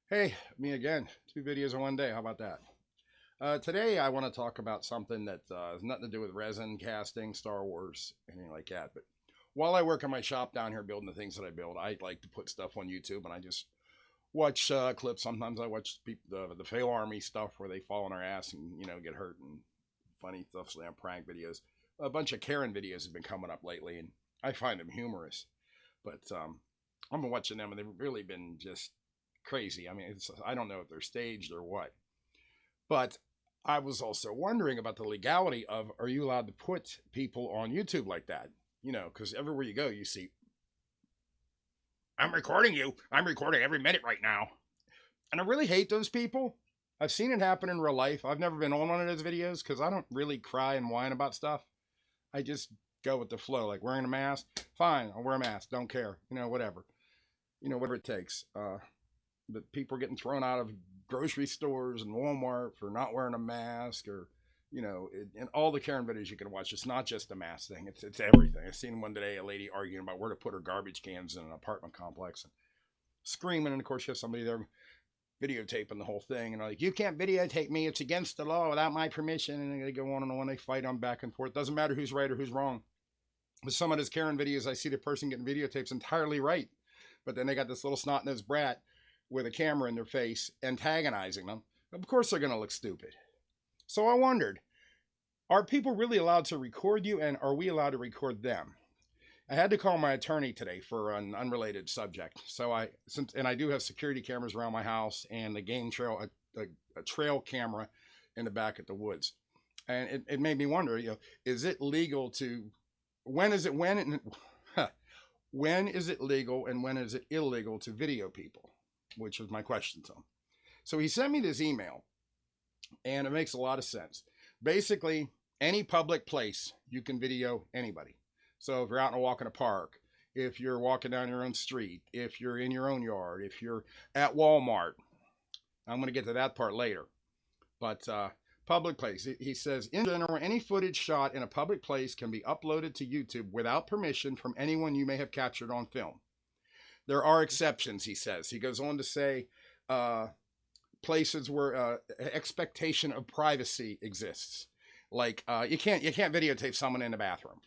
Hey, me again. Two videos in one day. How about that? Today, I want to talk about something that has nothing to do with resin casting, Star Wars, anything like that. But while I work in my shop down here building the things that I build, I like to put stuff on YouTube, and I just watch clips. Sometimes I watch the Fail Army stuff where they fall on their ass and get hurt, and funny stuff, slam prank videos. A bunch of Karen videos have been coming up lately, and I find them humorous. But I've been watching them, and they've really been just crazy. I mean, I don't know if they're staged or what. But I was also wondering about the legality of, are you allowed to put people on YouTube like that? Because everywhere you go, you see, I'm recording you. I'm recording every minute right now. And I really hate those people. I've seen it happen in real life. I've never been on one of those videos because I don't really cry and whine about stuff. I just go with the flow, like wearing a mask. Fine, I'll wear a mask. Don't care. Whatever. Whatever it takes. But people are getting thrown out of grocery stores and Walmart for not wearing a mask, or and all the Karen videos you can watch. It's not just a mask thing, it's everything. I seen one today, a lady arguing about where to put her garbage cans in an apartment complex and screaming, and of course you have somebody there videotaping the whole thing, and like, you can't videotape me, it's against the law without my permission, and they go on and on. They fight on back and forth. Doesn't matter who's right or who's wrong. With some of those Karen videos, I see the person getting videotapes entirely right, but then they got this little snot-nosed brat with a camera in their face antagonizing them. Of course they're going to look stupid. So I wondered, are people really allowed to record you, and are we allowed to record them? I had to call my attorney today for an unrelated subject. And I do have security cameras around my house and the game trail, a trail camera in the back at the woods. And it made me wonder, is it legal to, when is it, when is it legal and when is it illegal to video people? Which was my question to him. So he sent me this email, and it makes a lot of sense. Basically, any public place, you can video anybody. So if you're out and walk in a park, if you're walking down your own street, if you're in your own yard, if you're at Walmart, I'm going to get to that part later. But public place, he says, in general, any footage shot in a public place can be uploaded to YouTube without permission from anyone you may have captured on film. There are exceptions, he says. He goes on to say, places where expectation of privacy exists. Like you can't videotape someone in the bathroom.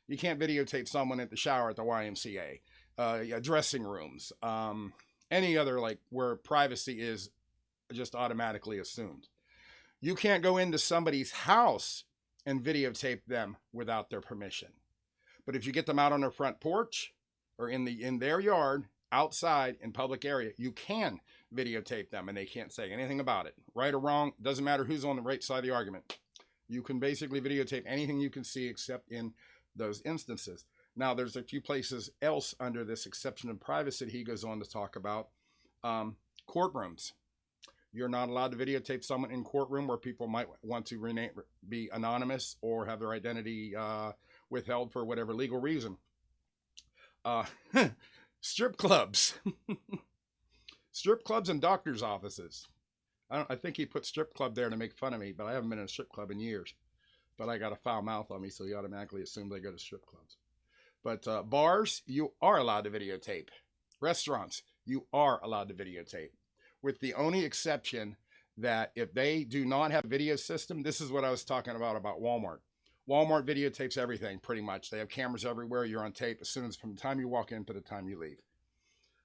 You can't videotape someone at the shower at the YMCA, dressing rooms, any other, like, where privacy is just automatically assumed. You can't go into somebody's house and videotape them without their permission. But if you get them out on their front porch or in their yard, outside in public area, you can videotape them and they can't say anything about it. Right or wrong, doesn't matter who's on the right side of the argument. You can basically videotape anything you can see except in those instances. Now, there's a few places else under this exception of privacy he goes on to talk about. Courtrooms. You're not allowed to videotape someone in courtroom where people might want to be anonymous or have their identity withheld for whatever legal reason. Uh, strip clubs. Strip clubs and doctor's offices. I think he put strip club there to make fun of me, but I haven't been in a strip club in years. But I got a foul mouth on me, so he automatically assumed I go to strip clubs. But bars, you are allowed to videotape. Restaurants, you are allowed to videotape. With the only exception that if they do not have a video system, this is what I was talking about Walmart. Walmart videotapes everything pretty much. They have cameras everywhere. You're on tape as soon as from the time you walk in to the time you leave.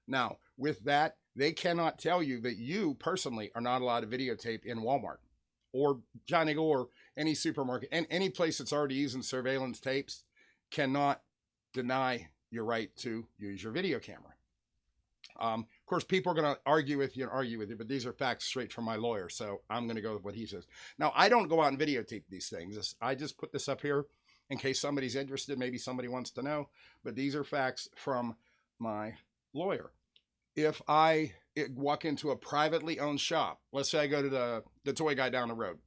Now, with that, they cannot tell you that you personally are not allowed to videotape in Walmart or Johnny Go or any supermarket, and any place that's already using surveillance tapes cannot deny your right to use your video camera. Of course, people are going to argue with you, but these are facts straight from my lawyer, so I'm going to go with what he says. Now, I don't go out and videotape these things. I just put this up here in case somebody's interested. Maybe somebody wants to know, but these are facts from my lawyer. If I walk into a privately owned shop, let's say I go to the toy guy down the road.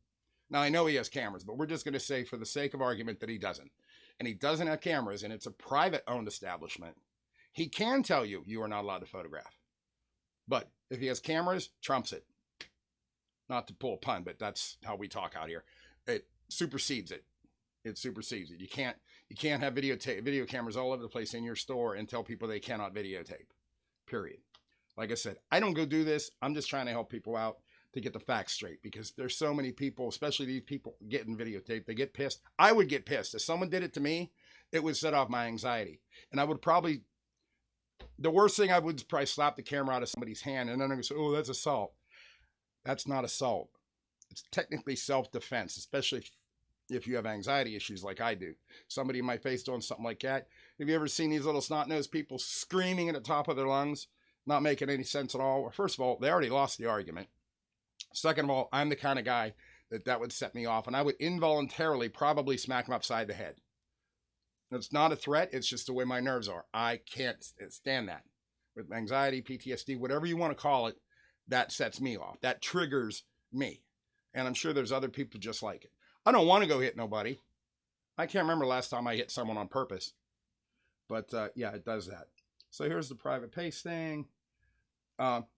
Now, I know he has cameras, but we're just going to say for the sake of argument that he doesn't. And he doesn't have cameras, and it's a private owned establishment. He can tell you you are not allowed to photograph. But if he has cameras, trumps it. Not to pull a pun, but that's how we talk out here. It supersedes it. It supersedes it. You can't have video cameras all over the place in your store and tell people they cannot videotape. Period. Like I said, I don't go do this. I'm just trying to help people out to get the facts straight, because there's so many people, especially these people getting videotaped, they get pissed. I would get pissed. If someone did it to me, it would set off my anxiety. And I would probably, the worst thing I would is probably slap the camera out of somebody's hand and then I'm going to say, oh, that's assault. That's not assault. It's technically self-defense, especially if you have anxiety issues like I do. Somebody in my face doing something like that. Have you ever seen these little snot-nosed people screaming at the top of their lungs, not making any sense at all? First of all, they already lost the argument. Second of all, I'm the kind of guy that would set me off, and I would involuntarily probably smack them upside the head. It's not a threat. It's just the way my nerves are. I can't stand that. With anxiety, PTSD, whatever you want to call it, that sets me off. That triggers me. And I'm sure there's other people just like it. I don't want to go hit nobody. I can't remember last time I hit someone on purpose. But yeah, it does that. So here's the private paste thing.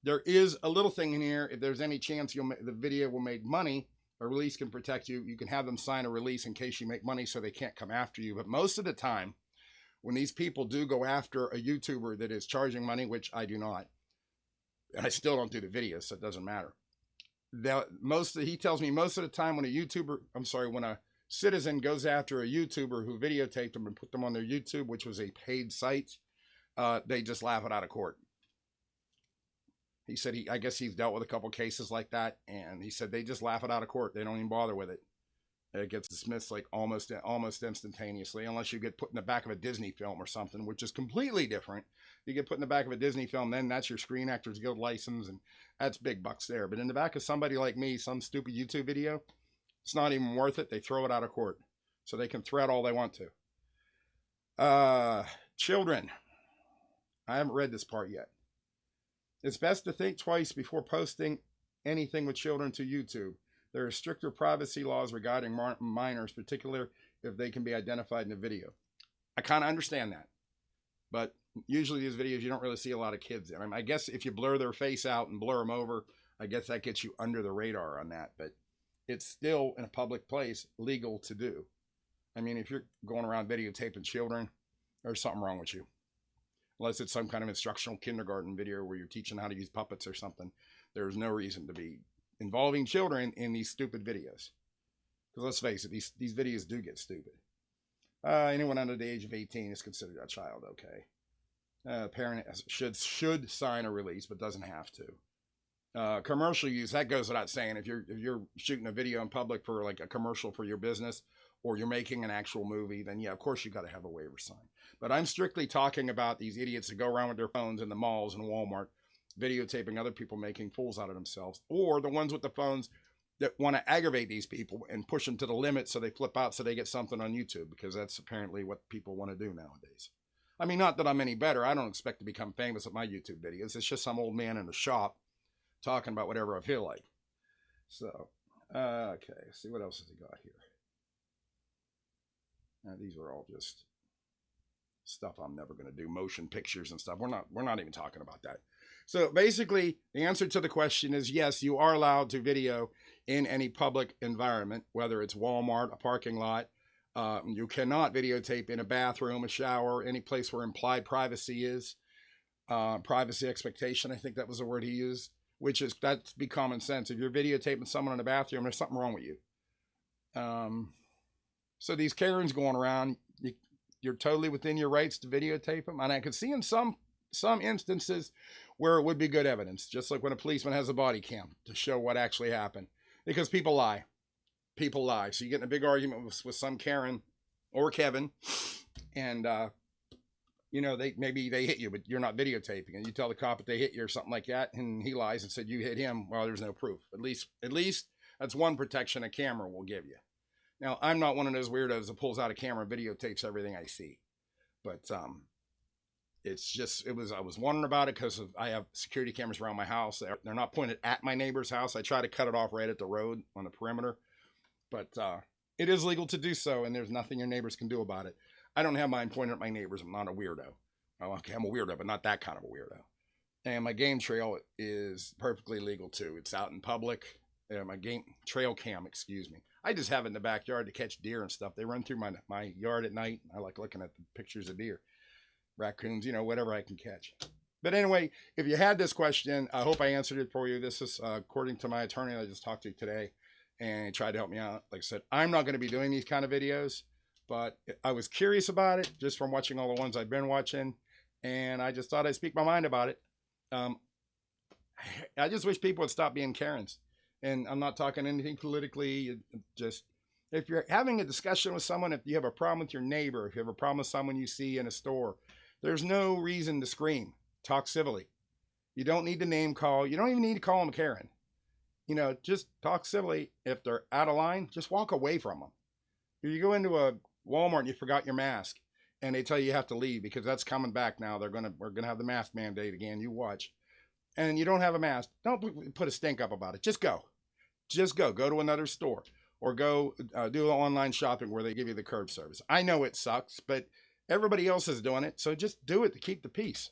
There is a little thing in here. If there's any chance the video will make money, a release can protect you. You can have them sign a release in case you make money so they can't come after you. But most of the time, when these people do go after a YouTuber that is charging money, which I do not, and I still don't do the videos, so it doesn't matter. He tells me most of the time when when a citizen goes after a YouTuber who videotaped them and put them on their YouTube, which was a paid site, they just laugh it out of court. He said I guess he's dealt with a couple cases like that, and he said they just laugh it out of court. They don't even bother with it. It gets dismissed like almost instantaneously, unless you get put in the back of a Disney film or something, which is completely different. You get put in the back of a Disney film, then that's your Screen Actors Guild license, and that's big bucks there. But in the back of somebody like me, some stupid YouTube video, it's not even worth it. They throw it out of court, so they can threat all they want to. Children. I haven't read this part yet. It's best to think twice before posting anything with children to YouTube. There are stricter privacy laws regarding minors, particularly if they can be identified in a video. I kind of understand that. But usually these videos, you don't really see a lot of kids in. I guess if you blur their face out and blur them over, I guess that gets you under the radar on that. But it's still, in a public place, legal to do. I mean, if you're going around videotaping children, there's something wrong with you. Unless it's some kind of instructional kindergarten video where you're teaching how to use puppets or something. There's no reason to be involving children in these stupid videos. Because let's face it, these videos do get stupid. Anyone under the age of 18 is considered a child, okay. Parent should sign a release, but doesn't have to. Commercial use, that goes without saying. If you're shooting a video in public for like a commercial for your business, or you're making an actual movie, then yeah, of course you got to have a waiver sign. But I'm strictly talking about these idiots that go around with their phones in the malls and Walmart, videotaping other people making fools out of themselves, or the ones with the phones that want to aggravate these people and push them to the limit so they flip out so they get something on YouTube, because that's apparently what people want to do nowadays. I mean, not that I'm any better. I don't expect to become famous with my YouTube videos. It's just some old man in a shop talking about whatever I feel like. So, okay, let's see what else has he got here. Now, these are all just stuff I'm never going to do, motion pictures and stuff. We're not even talking about that. So basically, the answer to the question is yes, you are allowed to video in any public environment, whether it's Walmart, a parking lot. You cannot videotape in a bathroom, a shower, any place where implied privacy is. Privacy expectation, I think that was the word he used, that's be common sense. If you're videotaping someone in a bathroom, there's something wrong with you. So these Karens going around, you're totally within your rights to videotape them. And I could see in some instances where it would be good evidence, just like when a policeman has a body cam to show what actually happened, because people lie. People lie. So you get in a big argument with some Karen or Kevin, and maybe they hit you, but you're not videotaping, and you tell the cop that they hit you or something like that, and he lies and said you hit him. Well, there's no proof. At least that's one protection a camera will give you. Now, I'm not one of those weirdos that pulls out a camera and videotapes everything I see, but I was wondering about it because I have security cameras around my house. They're not pointed at my neighbor's house. I try to cut it off right at the road on the perimeter, but it is legal to do so, and there's nothing your neighbors can do about it. I don't have mine pointed at my neighbors. I'm not a weirdo. Okay, I'm a weirdo, but not that kind of a weirdo. And my game trail is perfectly legal too. It's out in public. My game trail cam, excuse me. I just have it in the backyard to catch deer and stuff. They run through my yard at night. I like looking at the pictures of deer, raccoons, whatever I can catch. But anyway, if you had this question, I hope I answered it for you. This is according to my attorney that I just talked to today, and he tried to help me out. Like I said, I'm not going to be doing these kind of videos, but I was curious about it just from watching all the ones I've been watching, and I just thought I'd speak my mind about it. I just wish people would stop being Karens. And I'm not talking anything politically. Just if you're having a discussion with someone, if you have a problem with your neighbor, if you have a problem with someone you see in a store, there's no reason to scream. Talk civilly. You don't need to name call. You don't even need to call them Karen. You know, just talk civilly. If they're out of line, just walk away from them. If you go into a Walmart and you forgot your mask and they tell you have to leave because that's coming back now. We're gonna have the mask mandate again. You watch. And you don't have a mask, don't put a stink up about it. Just go. Just go. Go to another store or go do online shopping where they give you the curb service. I know it sucks, but everybody else is doing it. So just do it to keep the peace.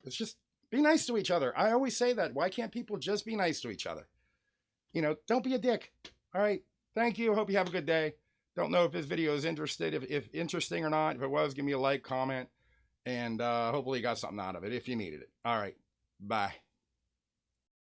It's just be nice to each other. I always say that. Why can't people just be nice to each other? You know, don't be a dick. All right. Thank you. Hope you have a good day. Don't know if this video is if interesting or not. If it was, give me a like, comment, and hopefully you got something out of it if you needed it. All right. Bye.